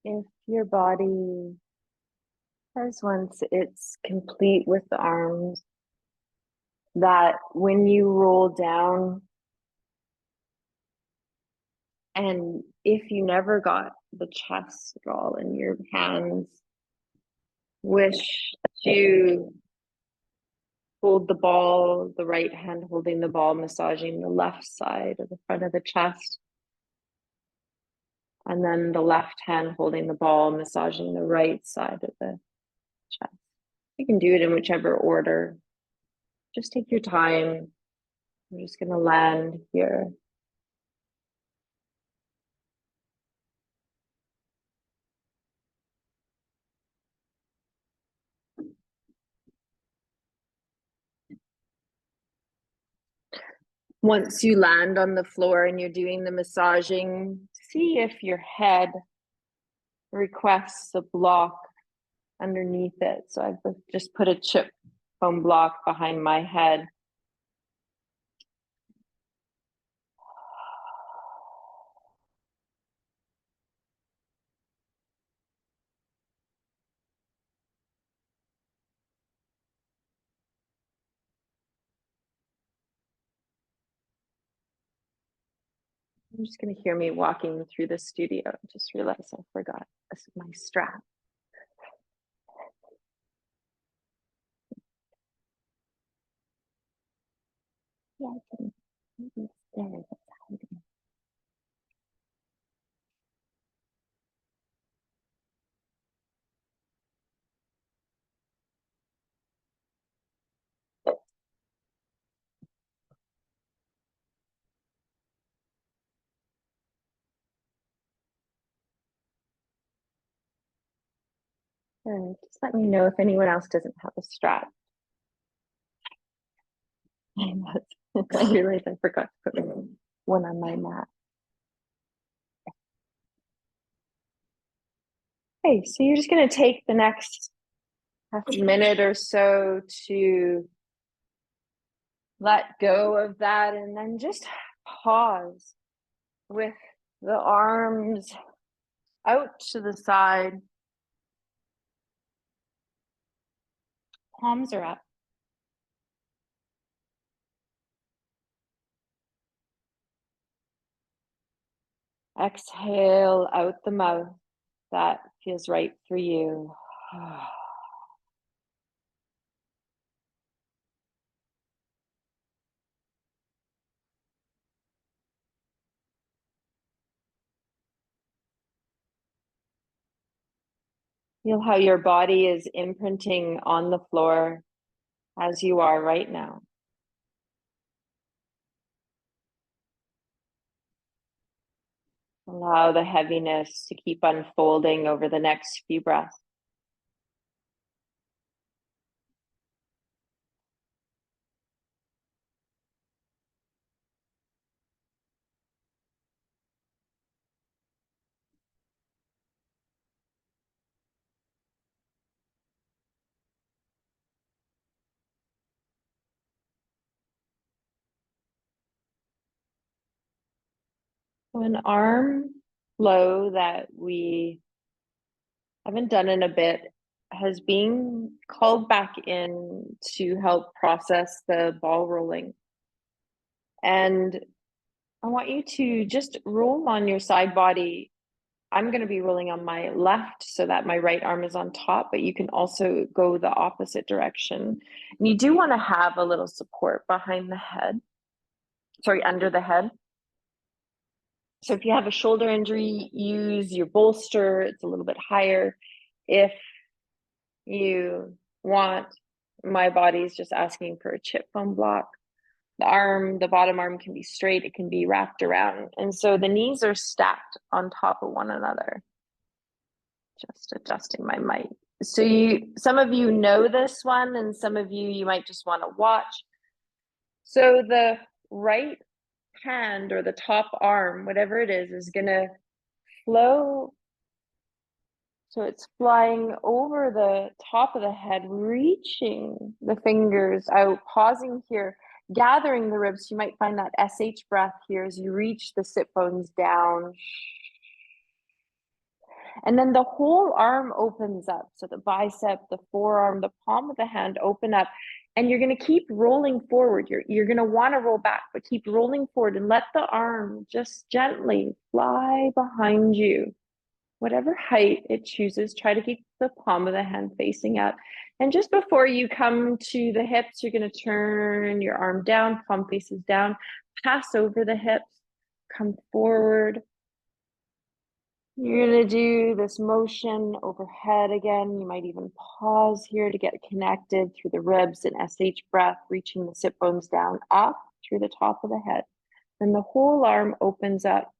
If your body says once it's complete with the arms, that when you roll down, and if you never got the chest at all in your hands, wish to hold the ball, the right hand holding the ball, massaging the left side of the front of the chest, and then the left hand holding the ball, massaging the right side of the chest. You can do it in whichever order. Just take your time. I'm just going to land here. Once you land on the floor and you're doing the massaging, see if your head requests a block underneath it. So I've just put a chip foam block behind my head. You're just going to hear me walking through the studio. I just realized I forgot my strap. Yeah, I can. Maybe it's there. That's hiding. Good. Just let me know if anyone else doesn't have a strap. I realized I forgot to put one on my mat. Okay, so you're just going to take the next half a minute or so to let go of that and then just pause with the arms out to the side. Palms are up. Exhale out the mouth. That feels right for you. Feel how your body is imprinting on the floor as you are right now. Allow the heaviness to keep unfolding over the next few breaths. So an arm flow that we haven't done in a bit has been called back in to help process the ball rolling. And I want you to just roll on your side body. I'm going to be rolling on my left so that my right arm is on top, but you can also go the opposite direction. And you do want to have a little support behind the head, under the head. So if you have a shoulder injury, use your bolster. It's a little bit higher. If you want, my body's just asking for a chip foam block. The bottom arm can be straight, it can be wrapped around. And so the knees are stacked on top of one another. Just adjusting my mic. So some of you know this one, and some of you might just want to watch. So the right hand or the top arm, whatever it is going to flow. So it's flying over the top of the head, reaching the fingers out, pausing here, gathering the ribs. You might find that SH breath here as you reach the sit bones down. And then the whole arm opens up. So the bicep, the forearm, the palm of the hand open up. And you're going to keep rolling forward. You're going to want to roll back, but keep rolling forward and let the arm just gently fly behind you. Whatever height it chooses, try to keep the palm of the hand facing up. And just before you come to the hips, you're going to turn your arm down, palm faces down, pass over the hips, come forward. You're going to do this motion overhead again. You might even pause here to get connected through the ribs and SH breath, reaching the sit bones down up through the top of the head. Then the whole arm opens up.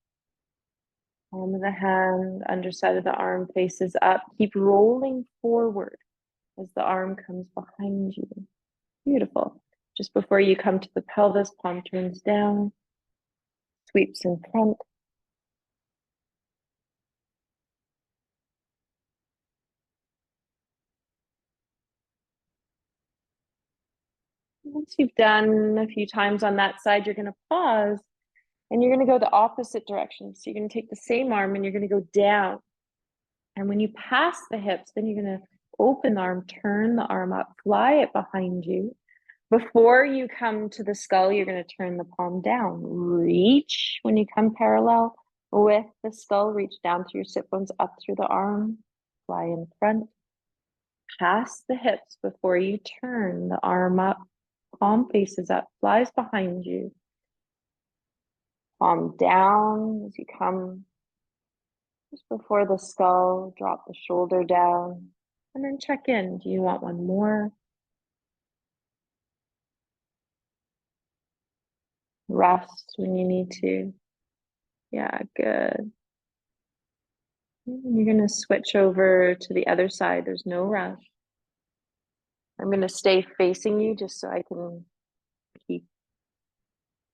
Palm of the hand, underside of the arm faces up. Keep rolling forward as the arm comes behind you. Beautiful. Just before you come to the pelvis, palm turns down, sweeps in front. Once you've done a few times on that side, you're going to pause and you're going to go the opposite direction. So you're going to take the same arm and you're going to go down. And when you pass the hips, then you're going to open the arm, turn the arm up, fly it behind you. Before you come to the skull, you're going to turn the palm down. Reach when you come parallel with the skull. Reach down through your sit bones, up through the arm. Fly in front. Pass the hips before you turn the arm up. Palm faces up, flies behind you. Palm down as you come just before the skull. Drop the shoulder down and then check in. Do you want one more? Rest when you need to. Yeah, good. You're going to switch over to the other side. There's no rush. I'm going to stay facing you just so I can keep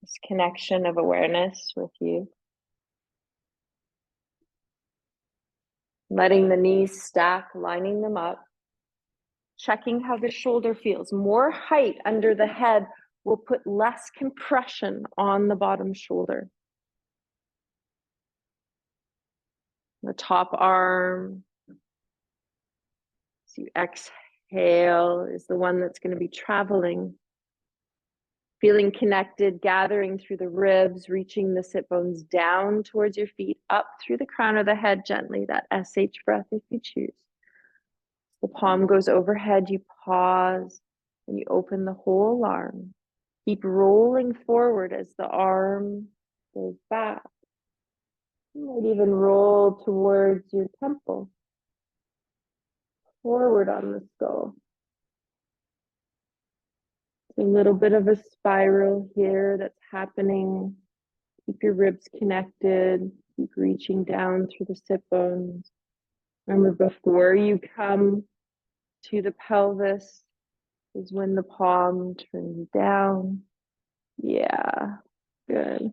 this connection of awareness with you. Letting the knees stack, lining them up. Checking how the shoulder feels. More height under the head will put less compression on the bottom shoulder. The top arm, as you exhale, is the one that's going to be traveling. Feeling connected, gathering through the ribs, reaching the sit bones down towards your feet, up through the crown of the head gently, that SH breath if you choose. The palm goes overhead, you pause, and you open the whole arm. Keep rolling forward as the arm goes back. You might even roll towards your temple, forward on the skull. A little bit of a spiral here that's happening. Keep your ribs connected. Keep reaching down through the sit bones. Remember, before you come to the pelvis is when the palm turns down. Yeah, good.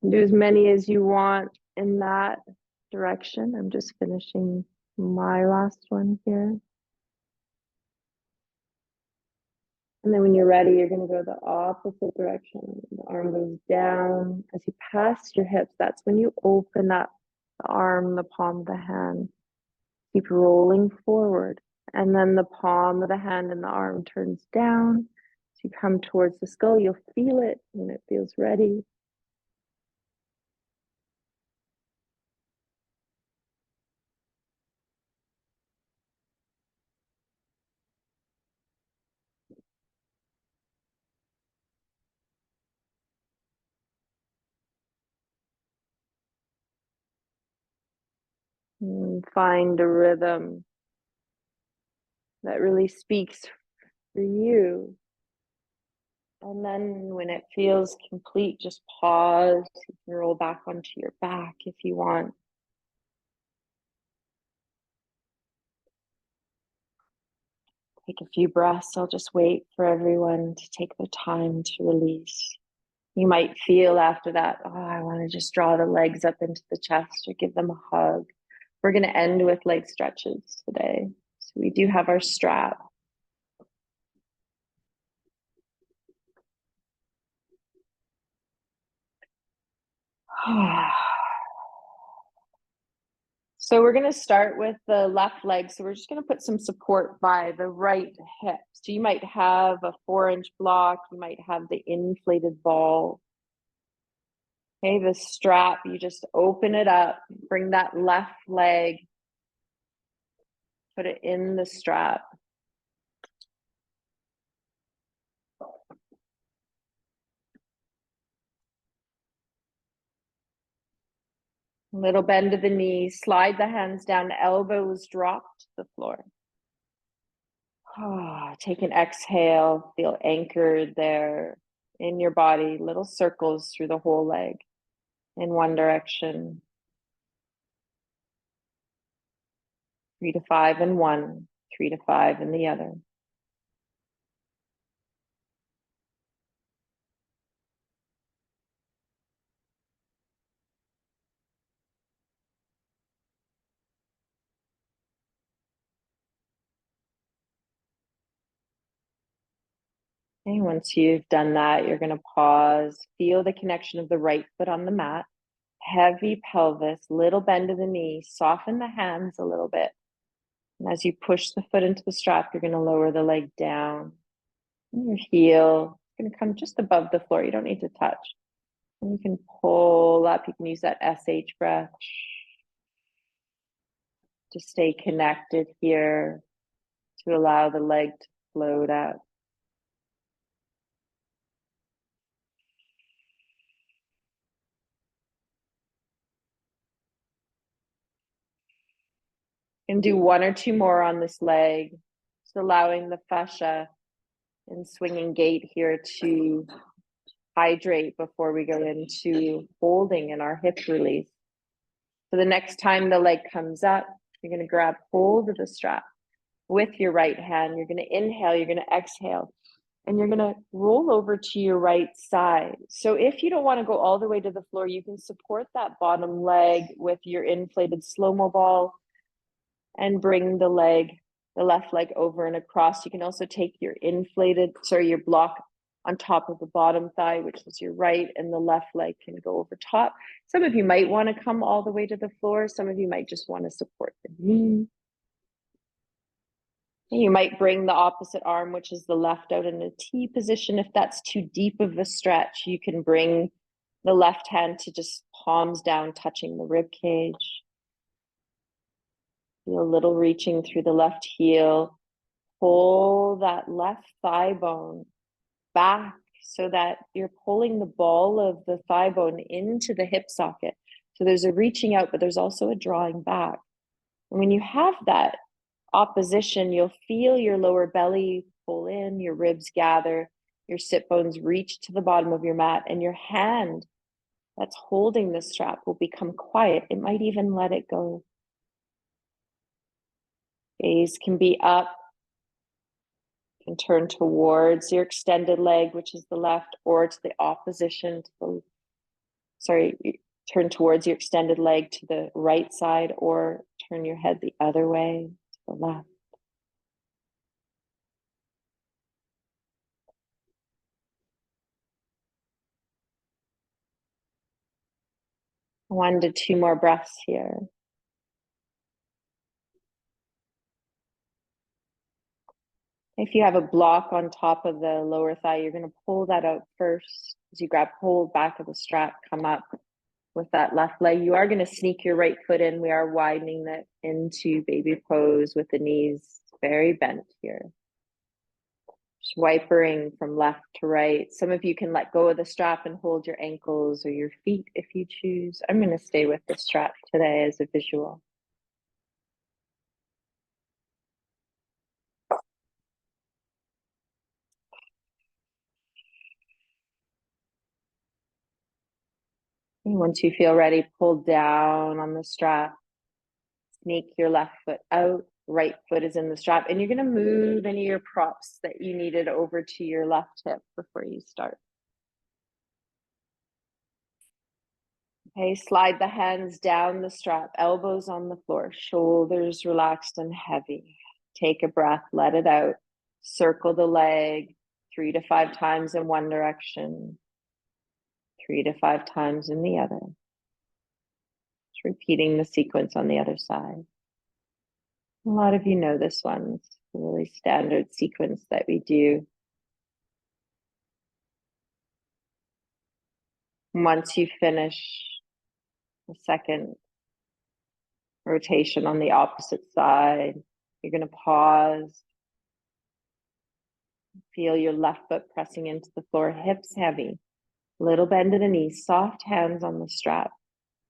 Do as many as you want in that direction. I'm just finishing my last one here. And then when you're ready, you're going to go the opposite direction. The arm goes down. As you pass your hips, that's when you open up the arm, the palm of the hand. Keep rolling forward. And then the palm of the hand and the arm turns down. As you come towards the skull, you'll feel it when it feels ready. And find a rhythm that really speaks for you. And then when it feels complete, just pause. You can roll back onto your back if you want. Take a few breaths. I'll just wait for everyone to take their time to release. You might feel after that, oh, I want to just draw the legs up into the chest or give them a hug. We're going to end with leg stretches today. So we do have our strap. So we're going to start with the left leg. So we're just going to put some support by the right hip. So you might have a 4-inch block. You might have the inflated ball. Okay, the strap, you just open it up, bring that left leg, put it in the strap. Little bend of the knees, slide the hands down, elbows drop to the floor. Take an exhale, feel anchored there in your body, little circles through the whole leg in one direction. 3 to 5 in one, 3 to 5 in the other. Okay, once you've done that, you're going to pause, feel the connection of the right foot on the mat, heavy pelvis, little bend of the knee, soften the hands a little bit. And as you push the foot into the strap, you're going to lower the leg down. And your heel is going to come just above the floor. You don't need to touch. And you can pull up. You can use that SH breath to stay connected here, to allow the leg to float up. And do one or two more on this leg, just allowing the fascia and swinging gait here to hydrate before we go into holding and our hip release. So the next time the leg comes up, you're going to grab hold of the strap with your right hand. You're going to inhale, you're going to exhale, and you're going to roll over to your right side. So if you don't want to go all the way to the floor, you can support that bottom leg with your inflated slow-mo ball and bring the left leg over and across. You can also take your your block on top of the bottom thigh, which is your right, and the left leg can go over top. Some of you might want to come all the way to the floor. Some of you might just want to support the knee. And you might bring the opposite arm, which is the left, out in a T position. If that's too deep of a stretch, you can bring the left hand to just palms down, touching the rib cage. Feel a little reaching through the left heel. Pull that left thigh bone back so that you're pulling the ball of the thigh bone into the hip socket. So there's a reaching out, but there's also a drawing back. And when you have that opposition, you'll feel your lower belly pull in, your ribs gather, your sit bones reach to the bottom of your mat, and your hand that's holding the strap will become quiet. It might even let it go. Gaze can be up and turn towards your extended leg, which is the left, or to the opposition, turn towards your extended leg to the right side, or turn your head the other way to the left. 1 to 2 more breaths here. If you have a block on top of the lower thigh, you're going to pull that out first as you grab hold back of the strap, come up with that left leg. You are going to sneak your right foot in. We are widening that into baby pose with the knees very bent here. Just wipering from left to right. Some of you can let go of the strap and hold your ankles or your feet if you choose. I'm going to stay with the strap today as a visual. And once you feel ready, pull down on the strap. Sneak your left foot out. Right foot is in the strap. And you're going to move any of your props that you needed over to your left hip before you start. Okay, slide the hands down the strap, elbows on the floor, shoulders relaxed and heavy. Take a breath, let it out. Circle the leg 3 to 5 times in one direction, 3 to 5 times in the other. Just repeating the sequence on the other side. A lot of you know this one. It's a really standard sequence that we do. Once you finish the second rotation on the opposite side, you're going to pause. Feel your left foot pressing into the floor, hips heavy, little bend in the knees, soft hands on the strap,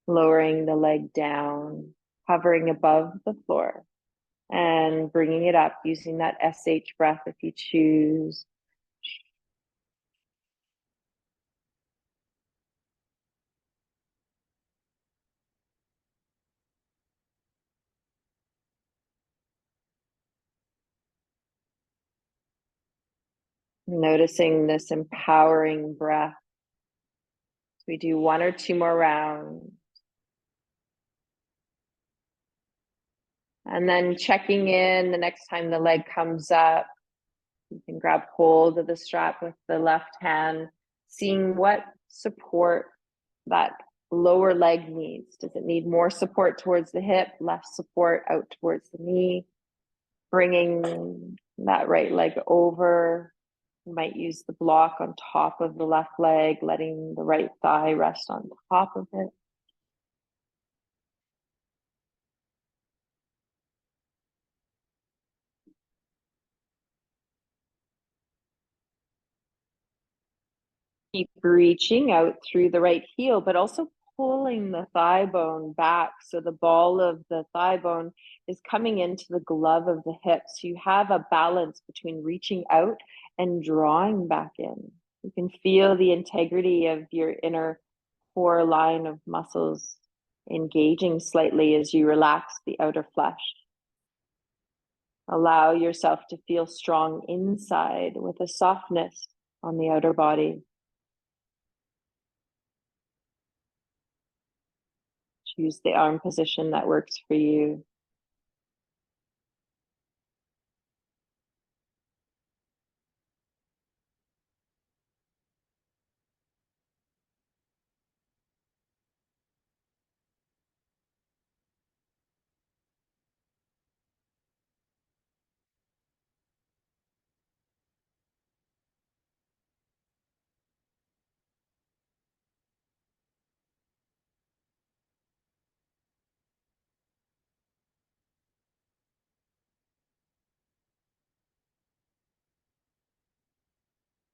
lowering the leg down, hovering above the floor, and bringing it up using that SH breath if you choose. Noticing this empowering breath. We do 1 or 2 more rounds. And then checking in the next time the leg comes up, you can grab hold of the strap with the left hand, seeing what support that lower leg needs. Does it need more support towards the hip, less support out towards the knee? Bringing that right leg over. You might use the block on top of the left leg, letting the right thigh rest on top of it. Keep reaching out through the right heel, but also pulling the thigh bone back. So the ball of the thigh bone is coming into the glove of the hip. So you have a balance between reaching out and drawing back in. You can feel the integrity of your inner core line of muscles engaging slightly as you relax the outer flesh. Allow yourself to feel strong inside with a softness on the outer body. Choose the arm position that works for you.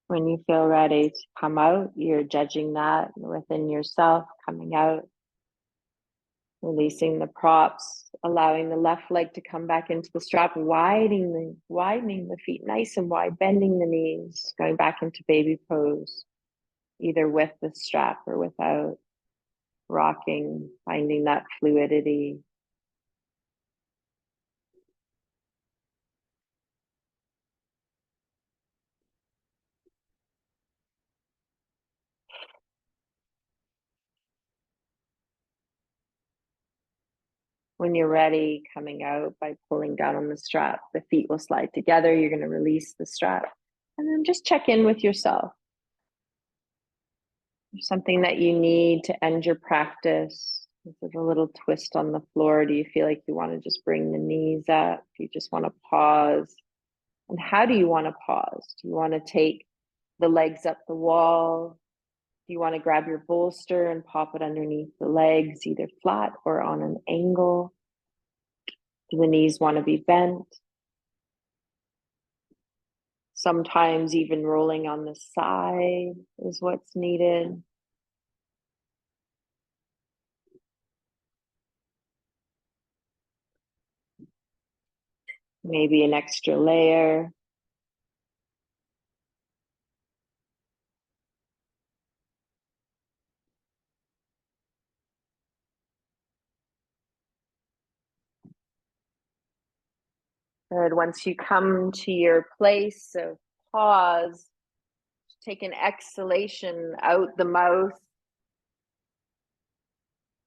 When you feel ready to come out, you're judging that within yourself, coming out, releasing the props, allowing the left leg to come back into the strap, widening the feet nice and wide, bending the knees, going back into baby pose, either with the strap or without, rocking, finding that fluidity. When you're ready, coming out by pulling down on the strap, the feet will slide together. You're going to release the strap and then just check in with yourself. There's something that you need to end your practice. Is it a little twist on the floor? Do you feel like you want to just bring the knees up? Do you just want to pause? And how do you want to pause? Do you want to take the legs up the wall? Do you want to grab your bolster and pop it underneath the legs, either flat or on an angle? Do the knees want to be bent? Sometimes even rolling on the side is what's needed. Maybe an extra layer. Good. Once you come to your place of pause, take an exhalation out the mouth.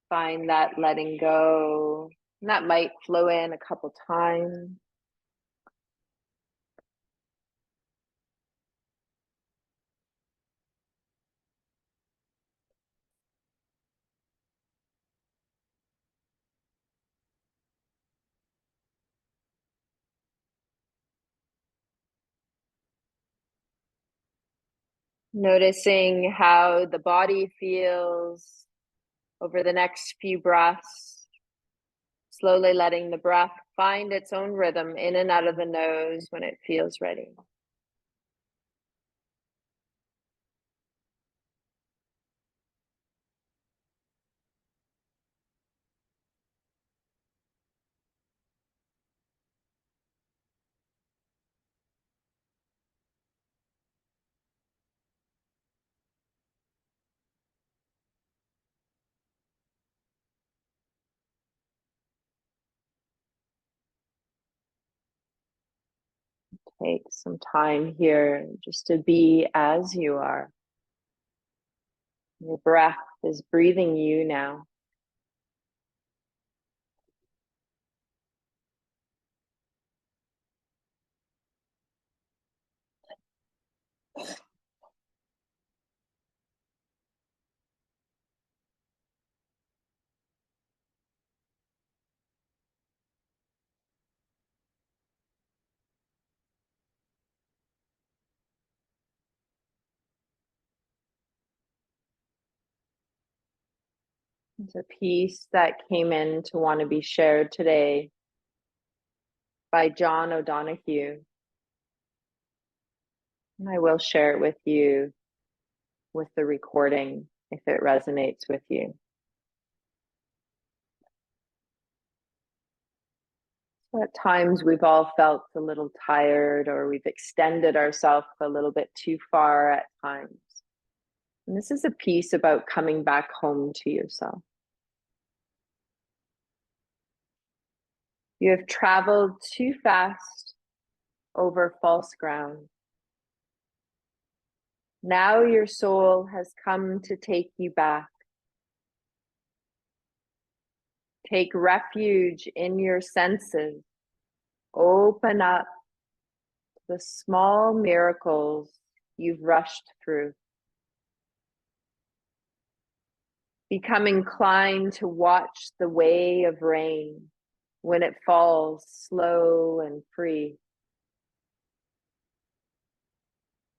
Find that letting go. And that might flow in a couple times. Noticing how the body feels over the next few breaths. Slowly letting the breath find its own rhythm in and out of the nose when it feels ready. Take some time here just to be as you are. Your breath is breathing you now. It's a piece that came in to want to be shared today by John O'Donohue. And I will share it with you. with the recording if it resonates with you. So at times we've all felt a little tired, or we've extended ourselves a little bit too far at times. And this is a piece about coming back home to yourself. You have traveled too fast over false ground. Now your soul has come to take you back. Take refuge in your senses. Open up the small miracles you've rushed through. Become inclined to watch the way of rain when it falls slow and free.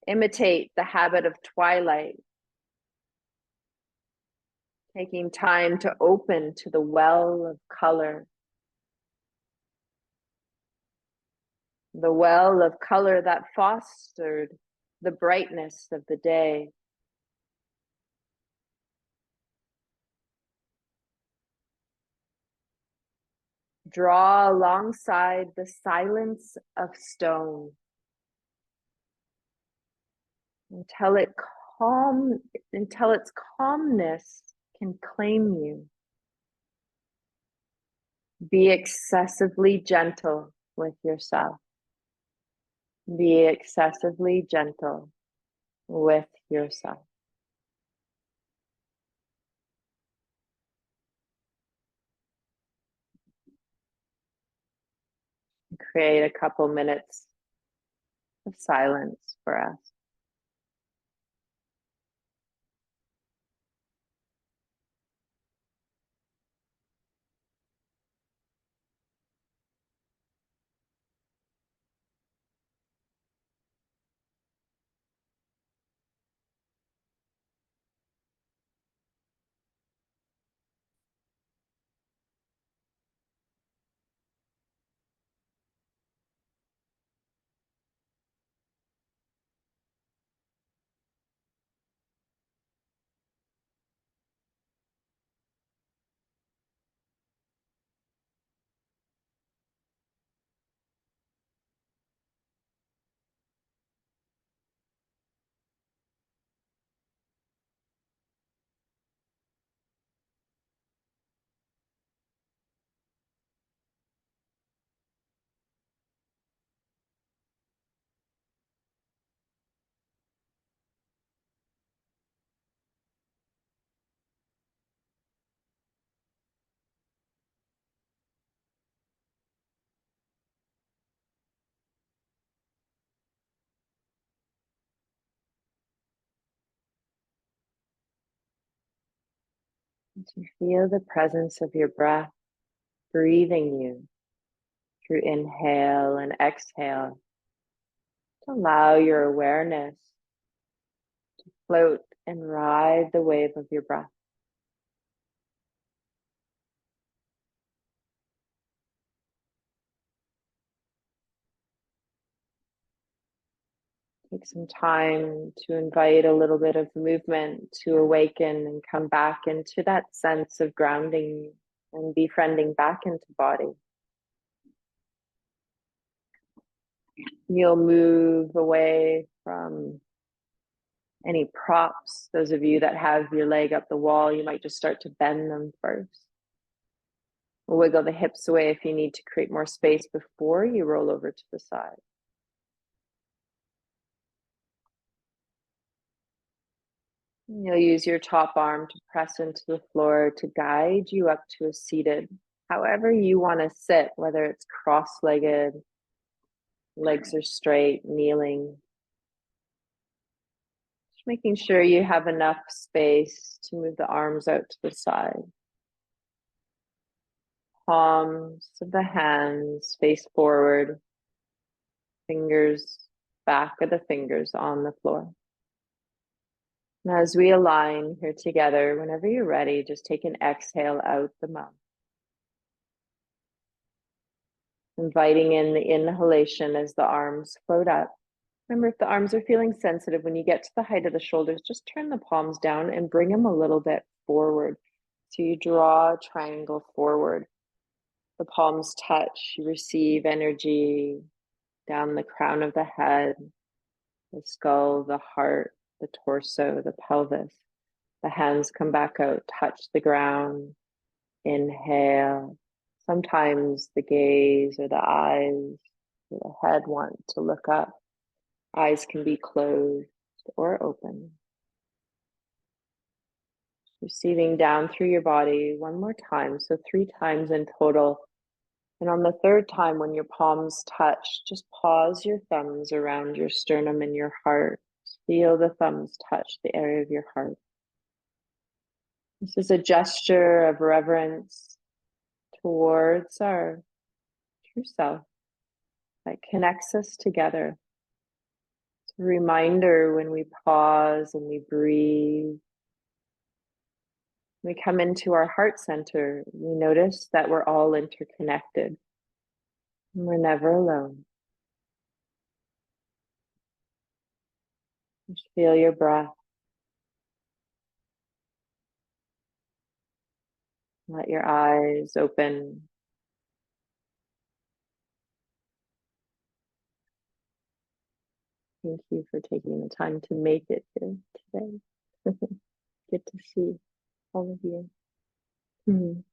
Imitate the habit of twilight, taking time to open to the well of color. The well of color that fostered the brightness of the day. Draw alongside the silence of stone until its calmness can claim you. Be excessively gentle with yourself. Be excessively gentle with yourself. Create a couple minutes of silence for us. As you feel the presence of your breath breathing you through inhale and exhale, to allow your awareness to float and ride the wave of your breath. Take some time to invite a little bit of movement to awaken and come back into that sense of grounding and befriending back into body. You'll move away from any props. Those of you that have your leg up the wall, you might just start to bend them first. Wiggle the hips away if you need to create more space before you roll over to the side. You'll use your top arm to press into the floor to guide you up to a seated, however you want to sit, whether it's cross-legged, legs are straight, kneeling. Just making sure you have enough space to move the arms out to the side. Palms of the hands face forward, fingers, back of the fingers on the floor. Now, as we align here together, whenever you're ready, just take an exhale out the mouth. Inviting in the inhalation as the arms float up, Remember, if the arms are feeling sensitive, when you get to the height of the shoulders, just turn the palms down and bring them a little bit forward. So you draw a triangle forward. The palms touch, you receive energy down the crown of the head, the skull, the heart, the torso, the pelvis. The hands come back out, touch the ground. Inhale. Sometimes the gaze or the eyes or the head want to look up. Eyes can be closed or open. Receiving down through your body one more time, so 3 times in total. And on the third time, when your palms touch, just pause your thumbs around your sternum and your heart. Feel the thumbs touch the area of your heart. This is a gesture of reverence towards our true self that connects us together. It's a reminder when we pause and we breathe. We come into our heart center, we notice that we're all interconnected. And we're never alone. Just feel your breath. Let your eyes open. Thank you for taking the time to make it here today. Good to see all of you.